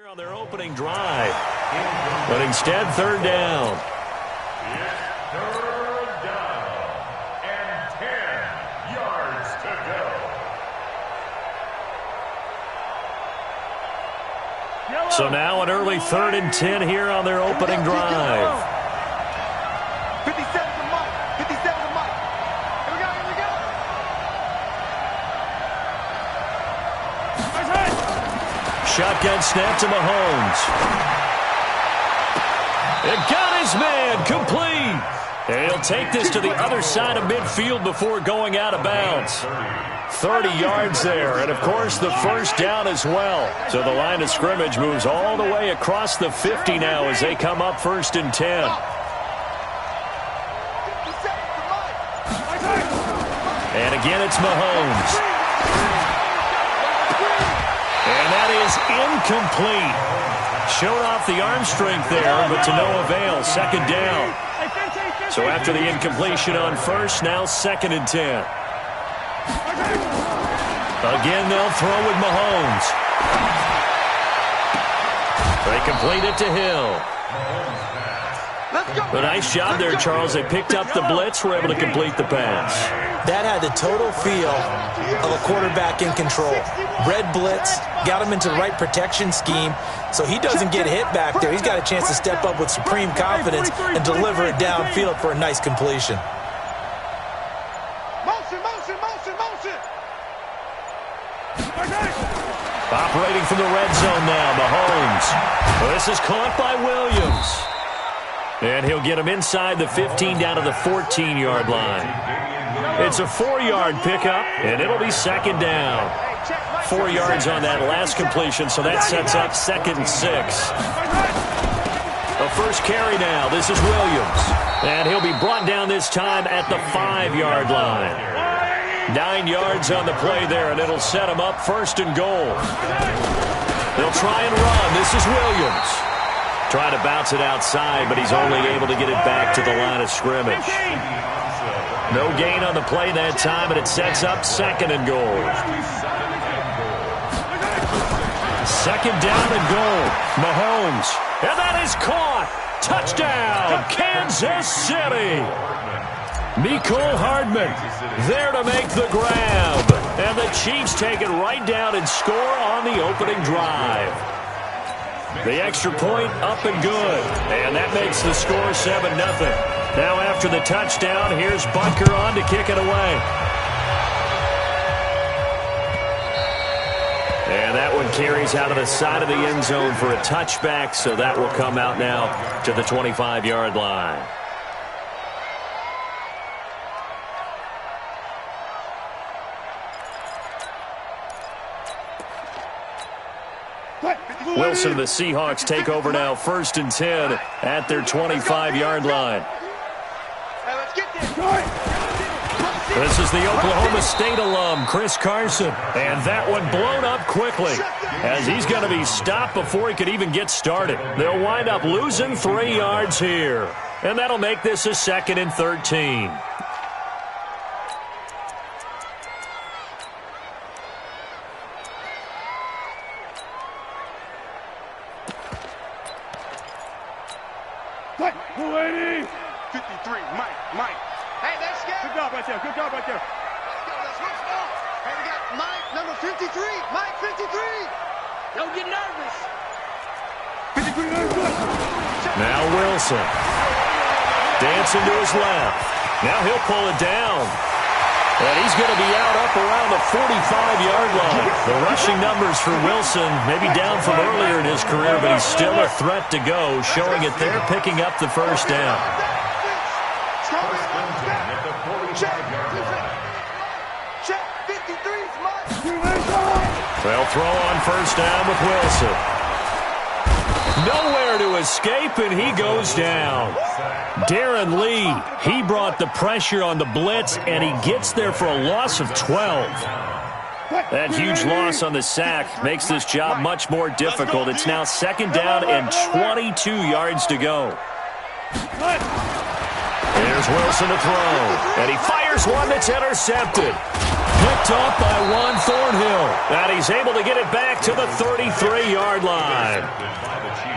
On their opening drive, but instead third down. It's third down and 10 yards to go. So now an early 3rd and 10 here on their opening drive. 57 to Mike. 57 to Mike. Here we go. Here we go. Shotgun snap to Mahomes. It got his man complete. And he'll take this to the other side of midfield before going out of bounds. 30 yards there, and of course the first down as well. So the line of scrimmage moves all the way across the 50 now as they come up 1st and 10. And again it's Mahomes. And that is incomplete. Showed off the arm strength there, but to no avail. 2nd down. So after the incompletion on 1st, now 2nd and 10. Again, they'll throw with Mahomes. They complete it to Hill. A nice job there, Charles. They picked up the blitz, were able to complete the pass. That had the total feel of a quarterback in control. Red blitz, got him into the right protection scheme, so he doesn't get hit back there. He's got a chance to step up with supreme confidence and deliver it downfield for a nice completion. Motion, motion, motion, motion. Operating from the red zone now, Mahomes. Well, this is caught by Williams. And he'll get him inside the 15 down to the 14-yard line. It's a 4-yard pickup, and it'll be 2nd down. 4 yards on that last completion, so that sets up 2nd and 6. A first carry now. This is Williams. And he'll be brought down this time at the 5-yard line. 9 yards on the play there, and it'll set him up 1st and goal. They'll try and run. This is Williams. Trying to bounce it outside, but he's only able to get it back to the line of scrimmage. No gain on the play that time, and it sets up 2nd and goal. 2nd down and goal. Mahomes. And that is caught. Touchdown, Kansas City. Mecole Hardman there to make the grab. And the Chiefs take it right down and score on the opening drive. The extra point up and good. And that makes the score 7-0. Now after the touchdown, here's Butker on to kick it away. And that one carries out of the side of the end zone for a touchback, so that will come out now to the 25-yard line. Wilson and the Seahawks take over now 1st and 10 at their 25-yard line. This is the Oklahoma State alum, Chris Carson. And that one blown up quickly as he's going to be stopped before he could even get started. They'll wind up losing 3 yards here. And that'll make this a 2nd and 13. Mulaney. 53, Mike. Hey, that's good. Good job right there. Good job right there. Let's go. Let's go. Hey, we got Mike, number 53. Mike, 53. Don't get nervous. 53, very good. Now Wilson. Dancing to his left. Now he'll pull it down. And he's going to be out up around the 45-yard line. The rushing numbers for Wilson maybe down from earlier in his career, but he's still a threat to go, showing it there, picking up the first down. They'll throw on 1st down with Wilson. Nowhere to escape, and he goes down. Darren Lee, he brought the pressure on the blitz, and he gets there for a loss of 12. That huge loss on the sack makes this job much more difficult. It's now 2nd down and 22 yards to go. Here's Wilson to throw, and he fires one that's intercepted. Picked off by Juan Thornhill. And he's able to get it back to the 33-yard line.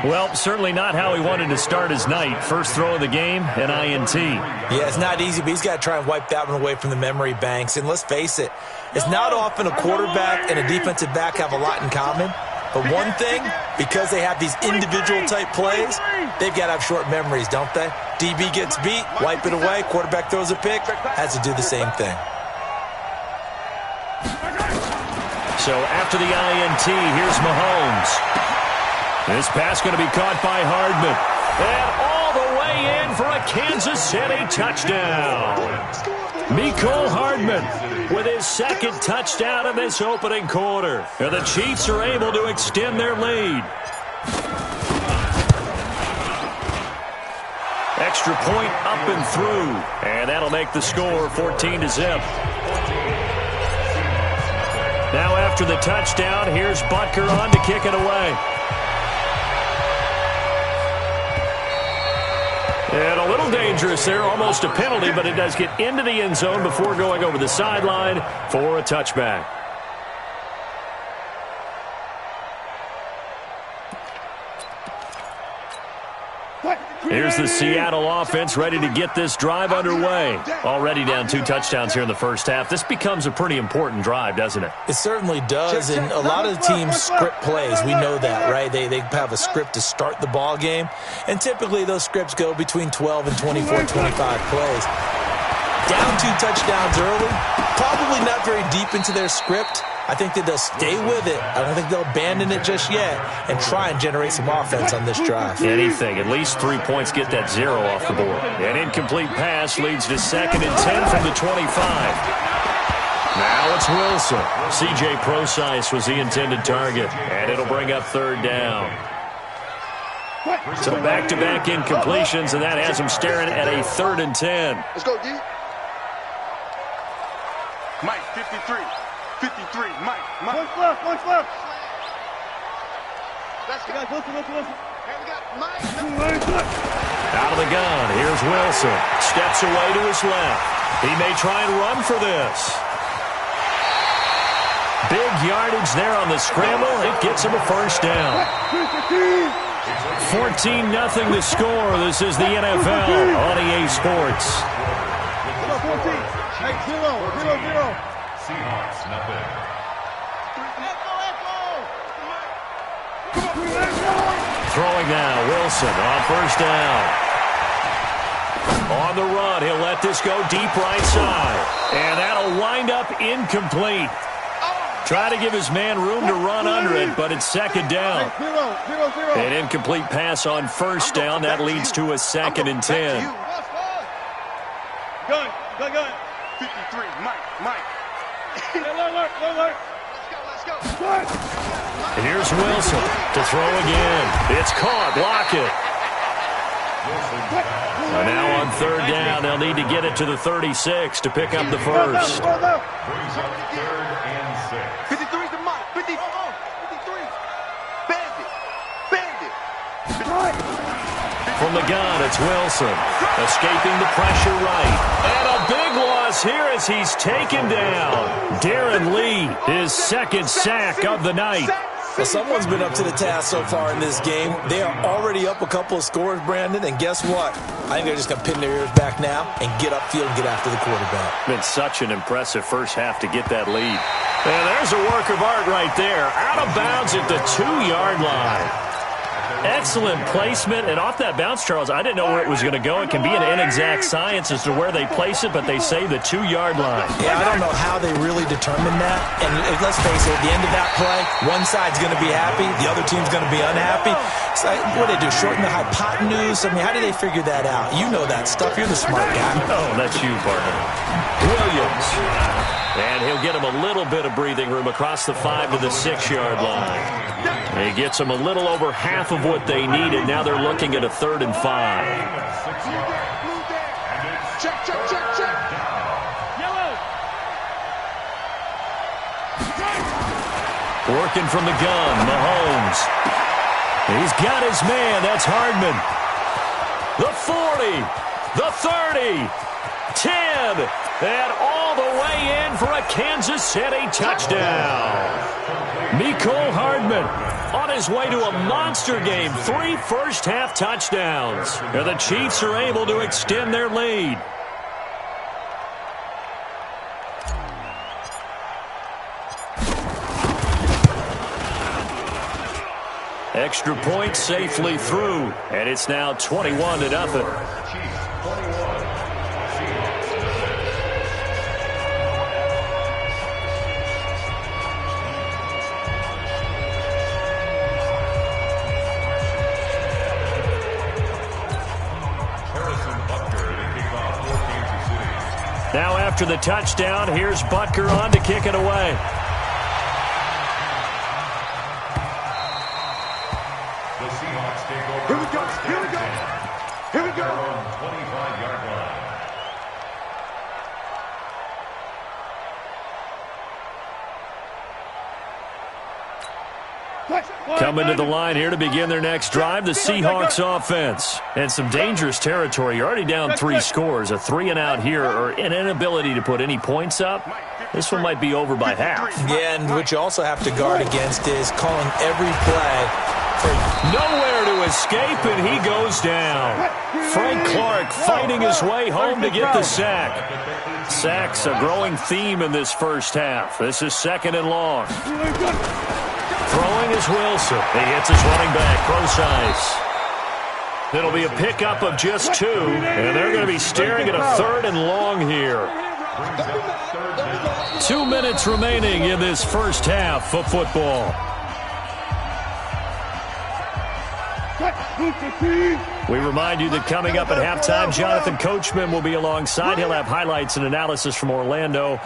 Well, certainly not how he wanted to start his night. First throw of the game, an INT. Yeah, it's not easy, but he's got to try and wipe that one away from the memory banks. And let's face it, it's not often a quarterback and a defensive back have a lot in common. But one thing, because they have these individual-type plays, they've got to have short memories, don't they? DB gets beat, wipe it away, quarterback throws a pick, has to do the same thing. So after the INT, here's Mahomes. This pass going to be caught by Hardman. And all the way in for a Kansas City touchdown. Mecole Hardman with his second touchdown in this opening quarter. And the Chiefs are able to extend their lead. Extra point up and through. And that'll make the score 14-0. Now after the touchdown, here's Butker on to kick it away. And a little dangerous there, almost a penalty, but it does get into the end zone before going over the sideline for a touchback. Here's the Seattle offense ready to get this drive underway. Already down 2 touchdowns here in the first half. This becomes a pretty important drive, doesn't it? It certainly does, and a lot of the teams script plays. We know that, right? They have a script to start the ball game, and typically those scripts go between 12 and 24, 25 plays. Down 2 touchdowns early, probably not very deep into their script. I think that they'll stay with it. I don't think they'll abandon it just yet and try and generate some offense on this drive. Anything. At least 3 points get that 0 off the board. An incomplete pass leads to 2nd and 10 from the 25. Now it's Wilson. C.J. Prosise was the intended target, and it'll bring up 3rd down. So back-to-back incompletions, and that has him staring at a 3rd and 10. Let's go, D. Mike, 53. 53, Mike. One left. Let's go. Listen. Here we got Mike. Out of the gun, here's Wilson. Steps away to his left. He may try and run for this. Big yardage there on the scramble. It gets him a 1st down. 14-0 the score. This is the NFL on EA Sports. 0. Seahawks, nothing. Throwing now, Wilson on 1st down. On the run, he'll let this go deep right side. And that'll wind up incomplete. Try to give his man room to run under it, but it's 2nd down. 0. An incomplete pass on 1st down. That leads to a 2nd and 10. Gun. 53, Mike. Let's go. Here's Wilson to throw again. It's caught. Block it. And now on 3rd down, they'll need to get it to the 36 to pick up the 1st. Brings up 3rd and 6. 53 to Mike. 53. Bandit. From the gun, it's Wilson. Escaping the pressure right. And a big loss here as he's taken down. Darren Lee, his 2nd sack of the night. Well, someone's been up to the task so far in this game. They are already up a couple of scores, Brandon, and guess what? I think they're just going to pin their ears back now and get upfield and get after the quarterback. Been such an impressive first half to get that lead. And there's a work of art right there. Out of bounds at the 2-yard line. Excellent placement, and off that bounce, Charles, I didn't know where it was going to go. It can be an inexact science as to where they place it, but they say the 2-yard line. Yeah, I don't know how they really determine that. And let's face it, at the end of that play, one side's going to be happy, the other team's going to be unhappy. So what do they do, shorten the hypotenuse? I mean, how do they figure that out? You know that stuff. You're the smart guy. Oh, that's you, partner. Williams. And he'll get him a little bit of breathing room across the 5 to the 6-yard line. He gets them a little over half of what they needed. Now they're looking at a 3rd and 5. Check. Yellow. Working from the gun, Mahomes. He's got his man. That's Hardman. The 40, the 30. 10. And all the way in for a Kansas City touchdown. Mecole Hardman on his way to a monster game. 3 first-half touchdowns. And the Chiefs are able to extend their lead. Extra point safely through, and it's now 21-0. Now after the touchdown, here's Butker on to kick it away. The Seahawks take over. Here we go. Here we go. Here we go. 25-yard line. Coming to the line here to begin their next drive, the Seahawks offense. And some dangerous territory. You're already down 3 scores. A 3-and-out here or an inability to put any points up. This one might be over by half. Yeah, and what you also have to guard against is calling every play for nowhere to escape, and he goes down. Frank Clark fighting his way home to get the sack. Sacks a growing theme in this first half. This is 2nd and long. Throwing is Wilson. He hits his running back, close ice. It'll be a pickup of just 2, and they're going to be staring at a 3rd and long here. 2 minutes remaining in this first half of football. We remind you that coming up at halftime, Jonathan Coachman will be alongside. He'll have highlights and analysis from Orlando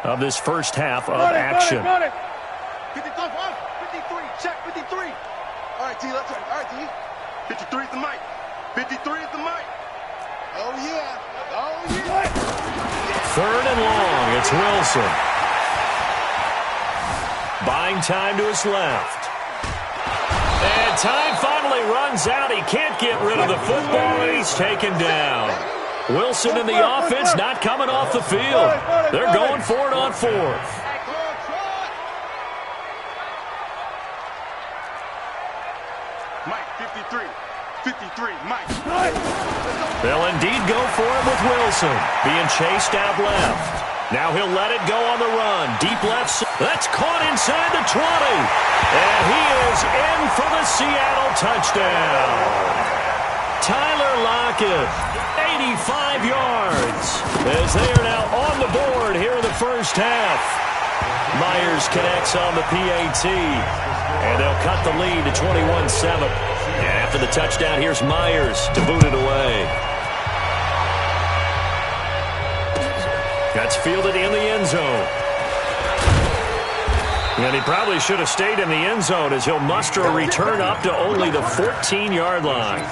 of this first half of action. 53, check 53. All right, T, let's go. All right, T. 53 is the mic. 53 is the mic. Oh, yeah. Oh, yeah. 3rd and long. It's Wilson. Buying time to his left. And time finally runs out. He can't get rid of the football, and he's taken down. Wilson and the offense not coming off the field. They're going for it on 4th. Mike, 53. 53, Mike. They'll indeed go for it with Wilson. Being chased out left. Now he'll let it go on the run. Deep left. That's caught inside the 20. And he is in for the Seattle touchdown. Tyler Lockett, 85 yards. As they are now on the board here in the first half. Myers connects on the PAT. And they'll cut the lead to 21-7. And after the touchdown, here's Myers to boot it away. That's fielded in the end zone. And he probably should have stayed in the end zone as he'll muster a return up to only the 14-yard line.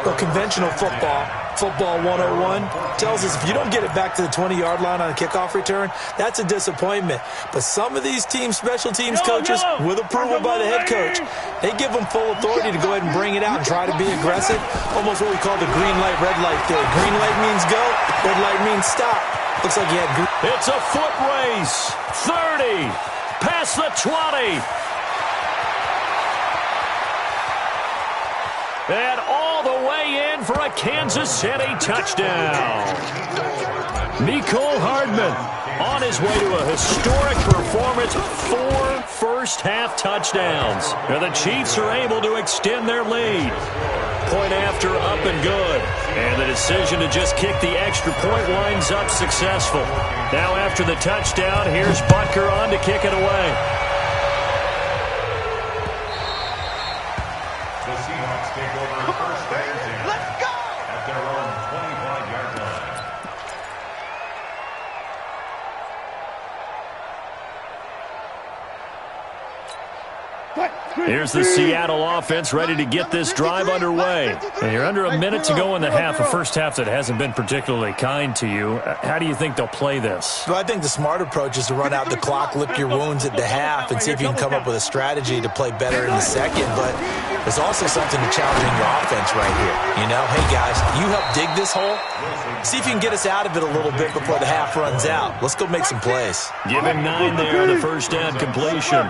well, conventional football. Football 101 tells us if you don't get it back to the 20-yard line on a kickoff return, that's a disappointment. But some of these teams, special teams coaches, with approval by the head coach, they give them full authority to go ahead and bring it out and try to be aggressive. Almost what we call the green light, red light theory. Green light means go, red light means stop. Looks like he had green. It's a foot race. 30. Past the 20. And all the way in for a Kansas City touchdown. Mecole Hardman on his way to a historic performance. 4 first-half touchdowns. And the Chiefs are able to extend their lead. Point after, up and good. And the decision to just kick the extra point winds up successful. Now after the touchdown, here's Butker on to kick it away. The Seahawks take over first and 10. Let's go! At their own 25-yard line. Here's the Seattle offense ready to get this drive underway. And you're under a minute to go in the half, a first half that hasn't been particularly kind to you. How do you think they'll play this? Well, I think the smart approach is to run out the clock, lick your wounds at the half, and see if you can come up with a strategy to play better in the second. But there's also something to challenging your offense right here. You know, hey, guys, you help dig this hole. See if you can get us out of it a little bit before the half runs out. Let's go make some plays. Give him 9 there on the first down completion.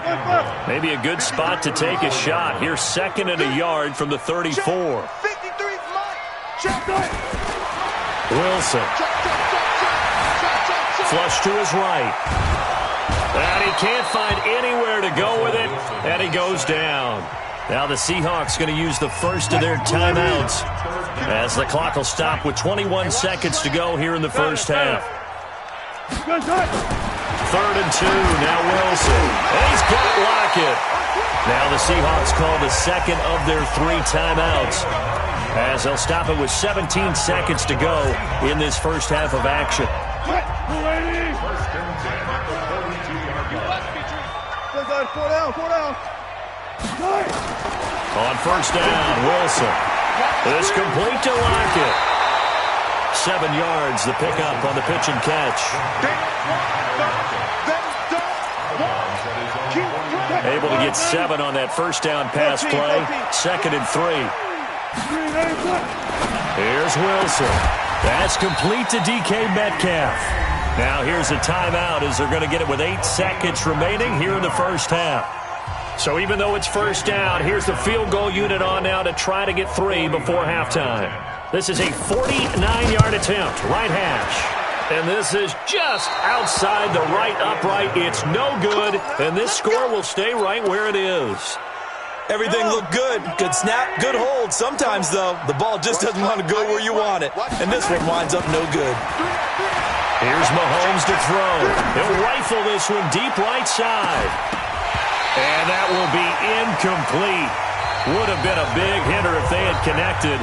Maybe a good spot to take a shot. Here's 2nd and a yard from the 34. Wilson. Flush to his right. And he can't find anywhere to go with it, and he goes down. Now the Seahawks going to use the first of their timeouts as the clock will stop with 21 seconds to go here in the first half. 3rd and 2. Now Wilson. And he's got Lockett. Now the Seahawks call the second of their 3 timeouts as they'll stop it with 17 seconds to go in this first half of action. On first down, Wilson. It's complete to Lockett. 7 yards, the pickup on the pitch and catch. Able to get 7 on that first down pass play. 2nd and 3. Here's Wilson. That's complete to DK Metcalf. Now here's a timeout as they're going to get it with 8 seconds remaining here in the first half. So even though it's first down, here's the field goal unit on now to try to get 3 before halftime. This is a 49-yard attempt, right hash. And this is just outside the right upright. It's no good, and this score will stay right where it is. Everything looked good. Good snap, good hold. Sometimes, though, the ball just doesn't want to go where you want it. And this one winds up no good. Here's Mahomes to throw. He'll rifle this one deep right side. And that will be incomplete. Would have been a big hitter if they had connected.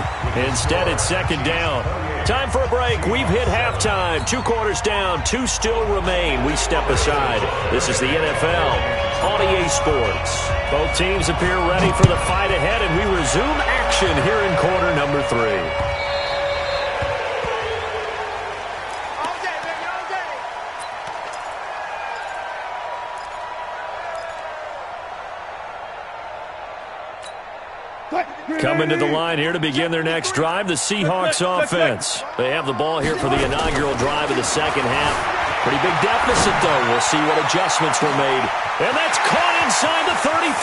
Instead, it's 2nd down. Time for a break. We've hit halftime. 2 quarters down. 2 still remain. We step aside. This is the NFL on EA Sports. Both teams appear ready for the fight ahead, and we resume action here in quarter number 3. Coming to the line here to begin their next drive, the Seahawks offense. They have the ball here for the inaugural drive of the second half. Pretty big deficit, though. We'll see what adjustments were made. And that's caught inside the 35.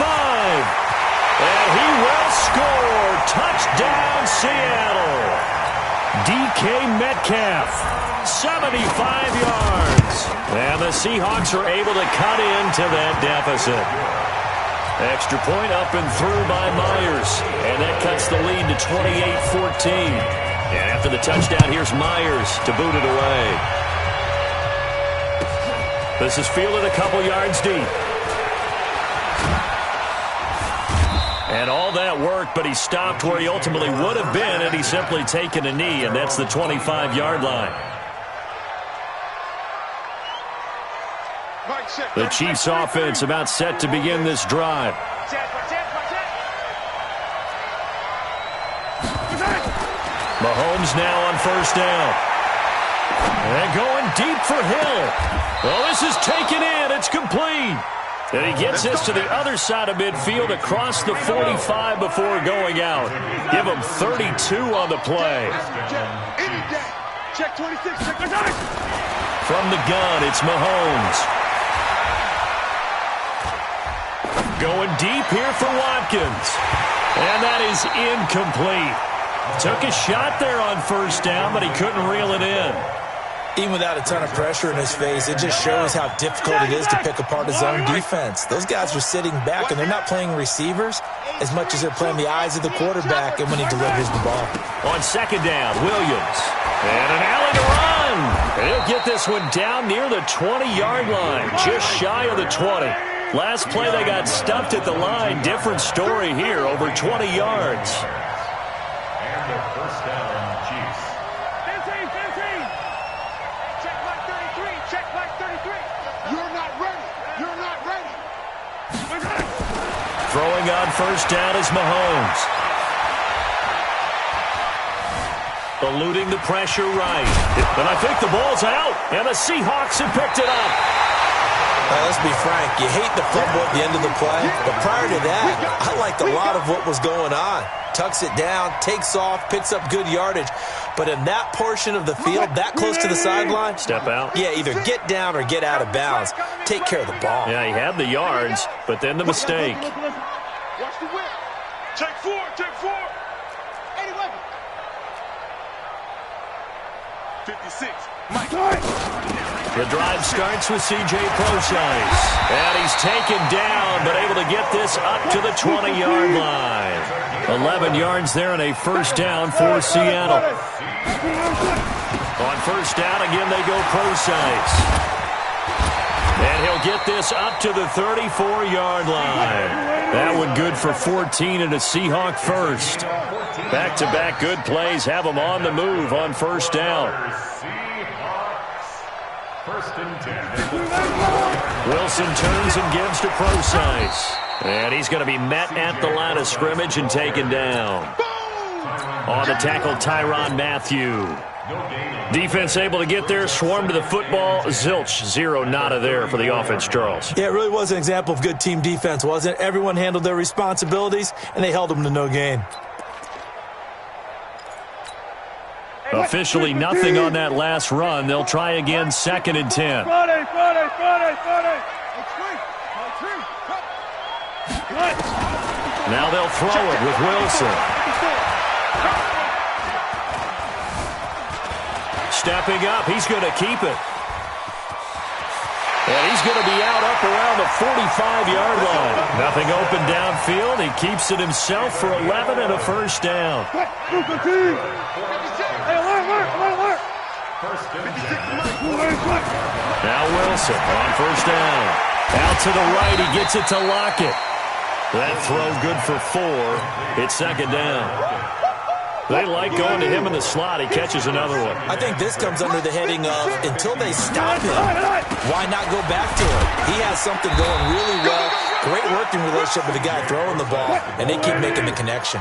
And he will score. Touchdown, Seattle. DK Metcalf, 75 yards. And the Seahawks are able to cut into that deficit. Extra point up and through by Myers. And that cuts the lead to 28-14. And after the touchdown, here's Myers to boot it away. This is fielded a couple yards deep. And all that worked, but he stopped where he ultimately would have been had he simply taken a knee, and that's the 25-yard line. The Chiefs offense about set to begin this drive. Mahomes now on first down. And going deep for Hill. Well, this is taken in. It's complete. And he gets this to the other side of midfield across the 45 before going out. Give him 32 on the play. Check 26. From the gun, it's Mahomes. Going deep here for Watkins. And that is incomplete. Took a shot there on first down, but he couldn't reel it in. Even without a ton of pressure in his face, it just shows how difficult it is to pick apart his own defense. Those guys are sitting back, and they're not playing receivers as much as they're playing the eyes of the quarterback and when he delivers the ball. On second down, Williams. And an alley to run. And he'll get this one down near the 20-yard line, just shy of the 20. Last play, they got stuffed at the line. Different story here, over 20 yards. And their first down, Chiefs. 15. Check like 33. Check like 33. You're not ready. You're not ready. Throwing on first down is Mahomes. Eluding the pressure right. And I think the ball's out, and the Seahawks have picked it up. Let's be frank, you hate the fumble at the end of the play, but prior to that, I liked a lot of what was going on. Tucks it down, takes off, picks up good yardage. But in that portion of the field, that close to the sideline, step out. Yeah, either get down or get out of bounds. Take care of the ball. Yeah, he had the yards, but then the mistake. Watch the whip. Take four, take four. 56. Mike. The drive starts with C.J. Procise. And he's taken down, but able to get this up to the 20-yard line. 11 yards there and a first down for Seattle. On first down, again, they go Procise. And he'll get this up to the 34-yard line. That one good for 14 and a Seahawk first. Back-to-back good plays have them on the move on first down. First and 10. Wilson turns and gives to Procise. And he's going to be met at the line of scrimmage and taken down. On the tackle, Tyrann Mathieu. Defense able to get there, swarm to the football. Zilch, zero, nada there for the offense, Charles. Yeah, it really was an example of good team defense, wasn't it? Everyone handled their responsibilities, and they held them to no gain. Officially nothing on that last run. They'll try again, 2nd and 10. Now they'll throw it with Wilson. Stepping up, he's going to keep it. And he's going to be out up around the 45-yard line. Nothing open downfield. He keeps it himself for 11 and a first down. Now Wilson on first down. Out to the right, he gets it to Lockett. That throw good for 4. It's 2nd down. They like going to him in the slot. He catches another one. I think this comes under the heading of until they stop him, why not go back to him? He has something going really well. Great working relationship with the guy throwing the ball, and they keep making the connection.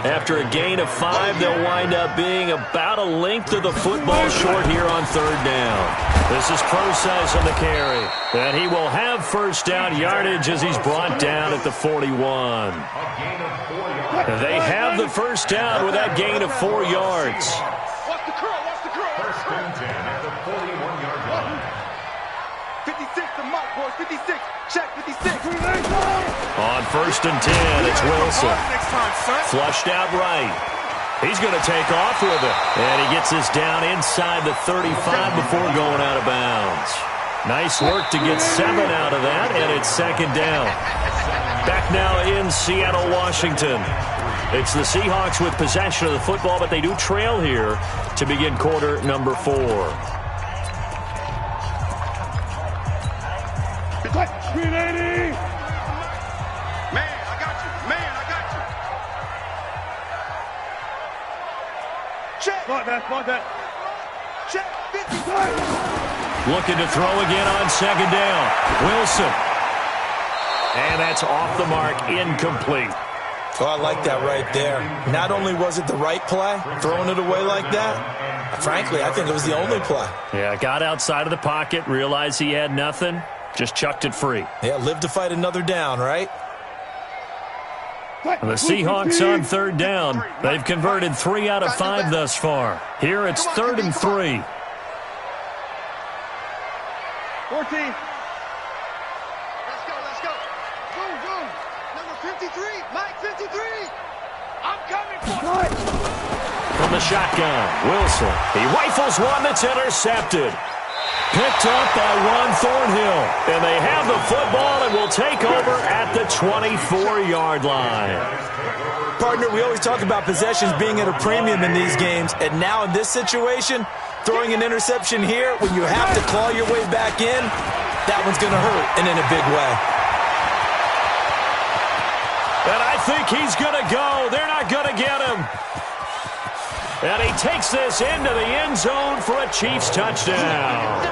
After a gain of 5, they'll wind up being about a length of the football short here on 3rd down. This is Procise on the carry. And he will have first down yardage as he's brought down at the 41. They have the first down with that gain of 4 yards. Watch the curl, watch the curl. First and 10 at the 41-yard line. 56 to Mike, boys. 56. Check 56. On first and 10, it's Wilson. Flushed out right. He's going to take off with it. And he gets this down inside the 35 before going out of bounds. Nice work to get 7 out of that, and it's 2nd down. Back now in Seattle, Washington. It's the Seahawks with possession of the football, but they do trail here to begin quarter number 4. Check 50. Looking to throw again on 2nd down. Wilson. And that's off the mark, incomplete. Oh, I like that right there. Not only was it the right play, throwing it away like that, frankly, I think it was the only play. Yeah, got outside of the pocket, realized he had nothing, just chucked it free. Yeah, live to fight another down, right? And the Seahawks on 3rd down. They've converted 3 out of 5 thus far. Here it's 3rd and 3. 14. Let's go, let's go. Boom, boom. Number 53, Mike 53. I'm coming for it. From the shotgun, Wilson. He rifles one that's intercepted. Picked up by Juan Thornhill. And they have the football and will take over at the 24-yard line. Partner, we always talk about possessions being at a premium in these games. And now in this situation, throwing an interception here when you have to claw your way back in, that one's going to hurt, and in a big way. And I think he's going to go. They're not going to get him. And he takes this into the end zone for a Chiefs touchdown.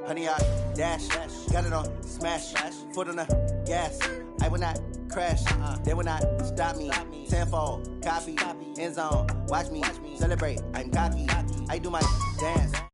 Honey, I dash, got it on smash, foot on the gas. I will not crash, they will not stop me. Tenfold, copy, end zone, watch me celebrate. I'm cocky, I do my dance.